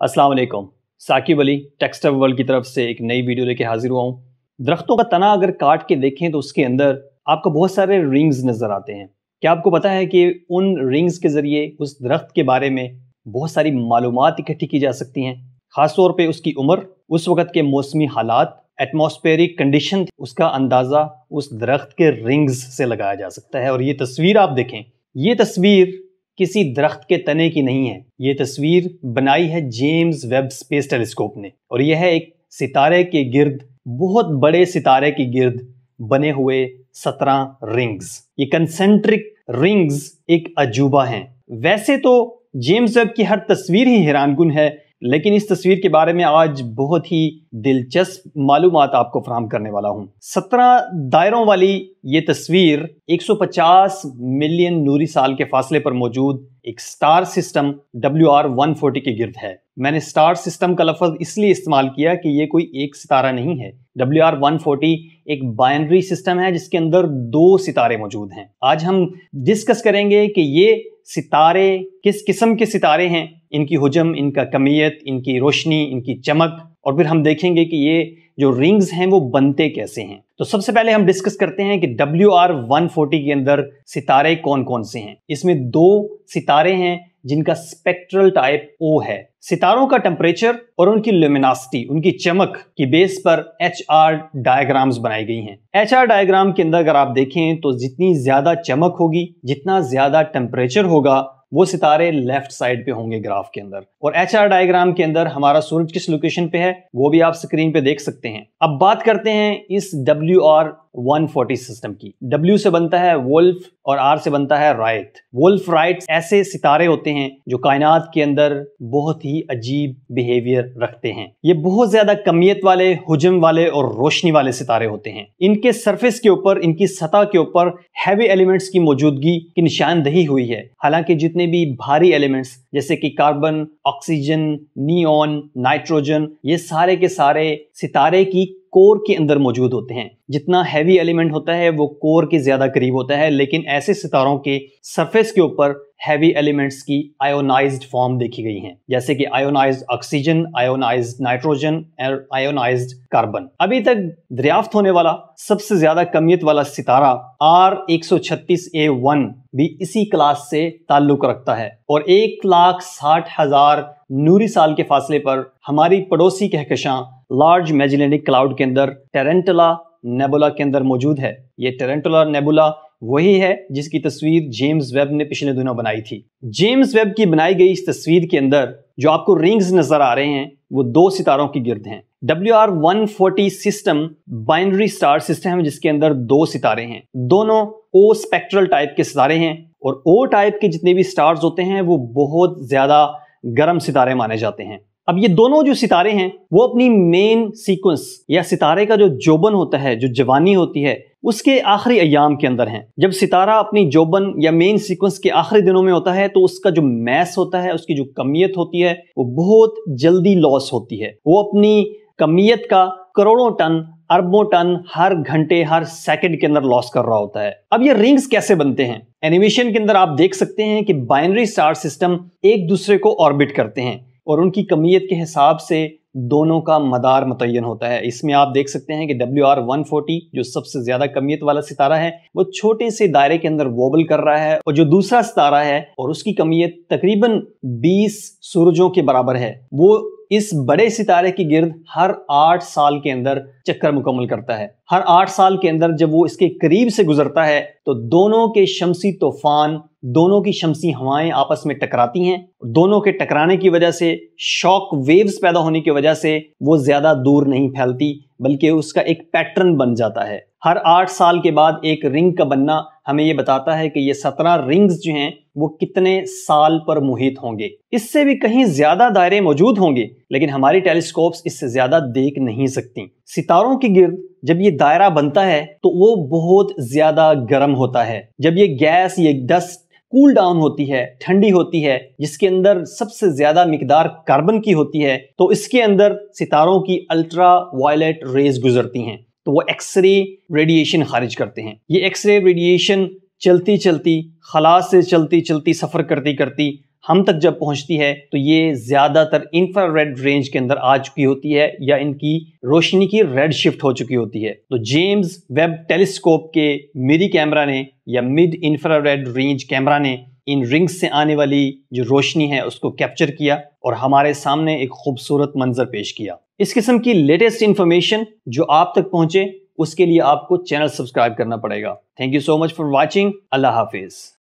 अस्सलाम वालेकुम। Saqib Ali textile world की तरफ से एक नई वीडियो लेके हाजिर हुआ हूँ। दरख्तों का तना अगर काट के देखें तो उसके अंदर आपको बहुत सारे रिंग्स नज़र आते हैं। क्या आपको पता है कि उन रिंग्स के ज़रिए उस दरख्त के बारे में बहुत सारी मालूमात इकट्ठी की जा सकती हैं, ख़ास तौर पे उसकी उम्र, उस वक़्त के मौसमी हालात, एटमॉस्फेरिक कंडीशन, उसका अंदाज़ा उस दरख्त के रिंग्स से लगाया जा सकता है। और ये तस्वीर आप देखें, ये तस्वीर किसी दरख्त के तने की नहीं है, ये तस्वीर बनाई है जेम्स वेब स्पेस टेलीस्कोप ने। और यह है एक सितारे के गिर्द, बहुत बड़े सितारे के गिर्द बने हुए 17 रिंग्स। ये कंसेंट्रिक रिंग्स एक अजूबा हैं। वैसे तो जेम्स वेब की हर तस्वीर ही हैरानकुन है, लेकिन इस तस्वीर के बारे में आज बहुत ही दिलचस्प मालूमात आपको फराहम करने वाला हूँ। 17 दायरों वाली ये तस्वीर 150 मिलियन नूरी साल के फासले पर मौजूद एक स्टार सिस्टम WR-140 के गिर्द है। मैंने स्टार सिस्टम का लफ्ज़ इसलिए इस्तेमाल किया कि ये कोई एक सितारा नहीं है। WR-140 एक बाइनरी सिस्टम है जिसके अंदर 2 सितारे मौजूद हैं। आज हम डिस्कस करेंगे कि ये सितारे किस किस्म के सितारे हैं, इनकी हुजम, इनका कमियत, इनकी रोशनी, इनकी चमक, और फिर हम देखेंगे कि ये जो रिंग्स हैं वो बनते कैसे हैं। तो सबसे पहले हम डिस्कस करते हैं कि WR-140 के अंदर सितारे कौन कौन से हैं। इसमें 2 सितारे हैं जिनका स्पेक्ट्रल टाइप O है। सितारों का टेम्परेचर और उनकी ल्यूमिनोसिटी, उनकी चमक की बेस पर HR डायग्राम्स बनाई गई हैं। HR डायग्राम के अंदर अगर आप देखें तो जितनी ज्यादा चमक होगी, जितना ज्यादा टेम्परेचर होगा, वो सितारे लेफ्ट साइड पे होंगे ग्राफ के अंदर। और HR डायग्राम के अंदर हमारा सूरज किस लोकेशन पे है वो भी आप स्क्रीन पे देख सकते हैं। अब बात करते हैं इस WR-140 सिस्टम की। W से बनता है वुल्फ और R से बनता है राइट। वुल्फ राइट ऐसे सितारे होते हैं जो कायनात के अंदर बहुत ही अजीब बिहेवियर रखते हैं। ये बहुत ज्यादा कमियत वाले, हुजम वाले और रोशनी वाले सितारे होते हैं। इनके सरफेस के ऊपर, इनकी सतह के ऊपर हैवी एलिमेंट्स की मौजूदगी की निशानदही हुई है। हालांकि जितने भी भारी एलिमेंट्स जैसे कि कार्बन, ऑक्सीजन, नियॉन, नाइट्रोजन, ये सारे के सारे सितारे की कोर के अंदर मौजूद होते हैं। जितना हैवी एलिमेंट होता है वो कोर के ज्यादा करीब होता है, लेकिन ऐसे सितारों के सरफेस के ऊपर हैवी एलिमेंट्स की आयोनाइज्ड फॉर्म देखी गई हैं, जैसे कि आयोनाइज्ड ऑक्सीजन, आयोनाइज्ड नाइट्रोजन और आयोनाइज्ड कार्बन। अभी तक दरियाफ्त होने वाला सबसे ज्यादा कमियत वाला सितारा R136A1 भी इसी क्लास से ताल्लुक रखता है और 1,60,000 नूरी साल के फासले पर हमारी पड़ोसी कहकशां लार्ज मैजेलेनिक क्लाउड के अंदर टेरेंटुला नेबुला के अंदर मौजूद है। ये टेरेंटुला नेबुला वही है जिसकी तस्वीर जेम्स वेब ने पिछले दिनों बनाई थी। जेम्स वेब की बनाई गई इस तस्वीर के अंदर जो आपको रिंग्स नजर आ रहे हैं वो 2 सितारों की गिर्द हैं। WR-140 system binary star system है जिसके अंदर 2 सितारे हैं। दोनों O स्पेक्ट्रल टाइप के सितारे हैं और O टाइप के जितने भी स्टार्स होते हैं वो बहुत ज्यादा गर्म सितारे माने जाते हैं। अब ये दोनों जो सितारे हैं वो अपनी मेन सीक्वेंस या सितारे का जो जोबन होता है, जो जवानी होती है, उसके आखिरी अयाम के अंदर हैं। जब सितारा अपनी जोबन या मेन सीक्वेंस के आखिरी दिनों में होता है तो उसका जो मैस होता है, उसकी जो कमियत होती है वो बहुत जल्दी लॉस होती है। वो अपनी कमियत का करोड़ों टन, अरबों टन हर घंटे, हर सेकंड के अंदर लॉस कर रहा होता है। अब ये रिंग्स कैसे बनते हैं? एनिमेशन के अंदर आप देख सकते हैं कि बाइनरी स्टार सिस्टम एक दूसरे को ऑर्बिट करते हैं और उनकी कमियत के हिसाब से दोनों का मदार मुतय्यन होता है। इसमें आप देख सकते हैं कि WR-140 जो सबसे ज्यादा कमियत वाला सितारा है वो छोटे से दायरे के अंदर वॉबल कर रहा है, और जो दूसरा सितारा है और उसकी कमियत तकरीबन 20 सूरजों के बराबर है, वो इस बड़े सितारे की गिर्द हर 8 साल के अंदर चक्कर मुकम्मल करता है। हर 8 साल के अंदर जब वो इसके करीब से गुजरता है तो दोनों के शमसी तूफान, दोनों की शमसी हवाएं आपस में टकराती हैं। दोनों के टकराने की वजह से शॉक वेव्स पैदा होने की वजह से वो ज्यादा दूर नहीं फैलती, बल्कि उसका एक पैटर्न बन जाता है। हर 8 साल के बाद एक रिंग का बनना हमें ये बताता है कि ये 17 रिंग्स जो हैं वो कितने साल पर मुहित होंगे। इससे भी कहीं ज्यादा दायरे मौजूद होंगे, लेकिन हमारी टेलीस्कोप्स इससे ज्यादा देख नहीं सकती। सितारों की गिर्द जब ये दायरा बनता है तो वो बहुत ज्यादा गर्म होता है। जब ये गैस, ये डस्ट कूल डाउन होती है, ठंडी होती है, जिसके अंदर सबसे ज्यादा मिकदार कार्बन की होती है, तो इसके अंदर सितारों की अल्ट्रा वायलेट रेज गुजरती हैं, तो वो एक्सरे रेडिएशन खारिज करते हैं। ये एक्सरे रेडिएशन चलती चलती, खला से चलती चलती, सफर करती करती ہم تک جب پہنچتی ہے تو یہ زیادہ تر انفرا ریڈ رینج کے اندر آ چکی ہوتی ہے یا ان کی روشنی کی ریڈ شفٹ ہو چکی ہوتی ہے. تو جیمز ویب ٹیلیسکوپ کے میری کیمرہ نے یا mid infrared range camera نے ان رنگز سے آنے والی جو روشنی ہے اس کو کیپچر کیا اور ہمارے سامنے ایک خوبصورت منظر پیش کیا. اس قسم کی لیٹسٹ انفارمیشن جو آپ تک پہنچے اس کے لیے آپ کو چینل سبسکرائب کرنا پڑے گا. Thank you so much for watching. Allah حافظ.